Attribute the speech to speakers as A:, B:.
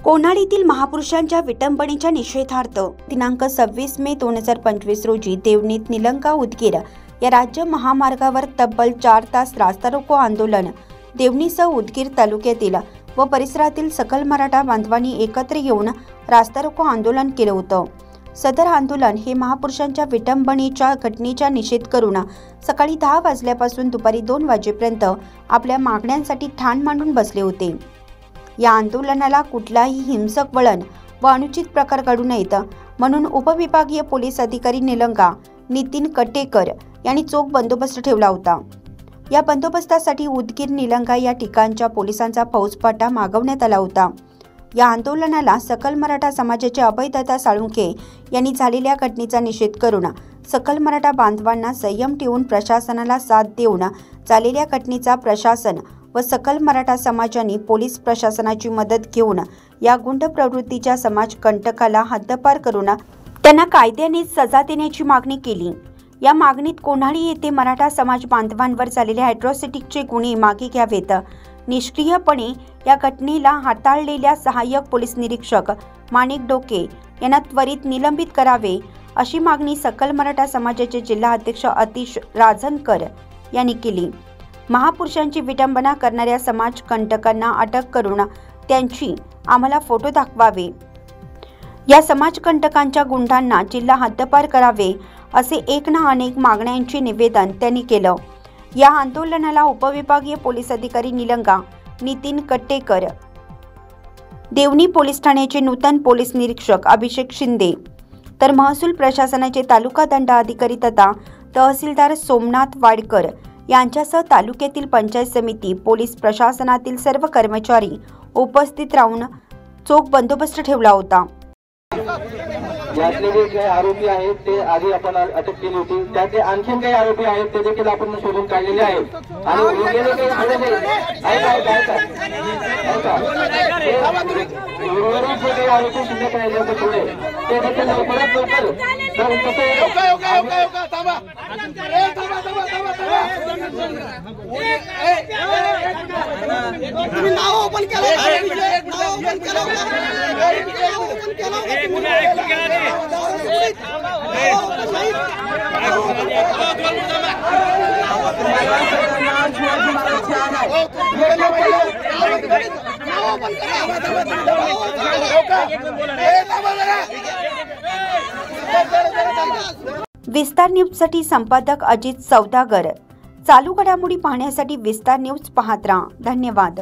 A: कोणाळीतील महापुरुषांच्या विटंबनेच्या निषेधार्थ दिनांक 26 मे 2025 रोजी देवणीत निलंगा उदगीर या राज्य महामार्गावर तब्बल 4 तास रास्ता रोको आंदोलन देवणीसह उदगीर तालुक्यातील व परिसरातील सकल मराठा बांधवांनी एकत्र येऊन रास्ता रोको आंदोलन केले होते। सदर आंदोलन हे महापुरुषांच्या विटंबनेच्या घटनेचा निषेध करून सकाळी 10 वाजल्यापासून दुपारी 2 वाजेपर्यंत आपल्या मागण्यांसाठी ठाण मांडून बसले होते। या आंदोलनाला कुठलाही हिंसक वळण व अनुचित प्रकार घडू नयेत म्हणून उपविभागीय पोलीस अधिकारी निलंगा नितीन कटेकर यांनी चोख बंदोबस्त ठेवला होता। या बंदोबस्तासाठी उदगीर निलंगा या ठिकाणच्या पोलिसांचा फौजफाटा मागवण्यात आला होता। या आंदोलनाला सकल मराठा समाजाचे अभयदादा साळुंखे यांनी झालेल्या घटनेचा निषेध करून सकल मराठा बांधवांना संयम ठेवून प्रशासनाला साथ देऊन झालेल्या घटनेचा प्रशासन व सकल मराठा समाजाने पोलीस प्रशासनाची मदत घेऊन या गुंड प्रवृत्तीच्या समाज कंटकाला हद्दपार करून त्यांना कायद्याने सजा देण्याची मागणी केली। या मागणीत कोणाळी येथे मराठा समाज बांधवांवर झालेल्या ॲट्रॉसिटीचे गुन्हे मागे घ्यावेत, निष्क्रियपणे या घटनेला हाताळलेल्या सहाय्यक पोलीस निरीक्षक माणिक डोके यांना त्वरित निलंबित करावे अशी मागणी सकल मराठा समाजाचे जिल्हा अध्यक्ष अतिश राजनकर यांनी केली। महापुरुषांची विटंबना करणाऱ्या समाज कंटकांना अटक करून त्यांची आम्हाला फोटो दाखवावे, या समाज कंटकांच्या गुंडांना जिल्हा हद्दपार करावे असे एक ना अनेक मागण्यांचे निवेदन त्यांनी केलं। या आंदोलनाला उपविभागीय पोलीस अधिकारी निलंगा नितीन कटेकर, देवणी पोलीस ठाण्याचे नूतन पोलीस निरीक्षक अभिषेक शिंदे, तर महसूल प्रशासनाचे तालुका दंडाधिकारी तथा तहसीलदार सोमनाथ वाडकर यांच्यासह तालुक्यातील पंचायत समिती पोलीस प्रशासनातील सर्व कर्मचारी उपस्थित राहून चोख बंदोबस्त ठेवला होता।
B: यातले जे काही आरोपी आहेत ते आधी आपण अटक केली होती, त्याचे आणखी काही आरोपी आहेत ते देखील आपण शोधून काढलेले आहेत आणि उरलेले काही आरोपी शिल्लक राहिले पुढे ते देखील लवकरात
A: विस्तार न्यूजसाठी संपादक अजित सौदागर। चालू घडामोडी पाहण्यासाठी विस्तार न्यूज पाहत राहा। धन्यवाद।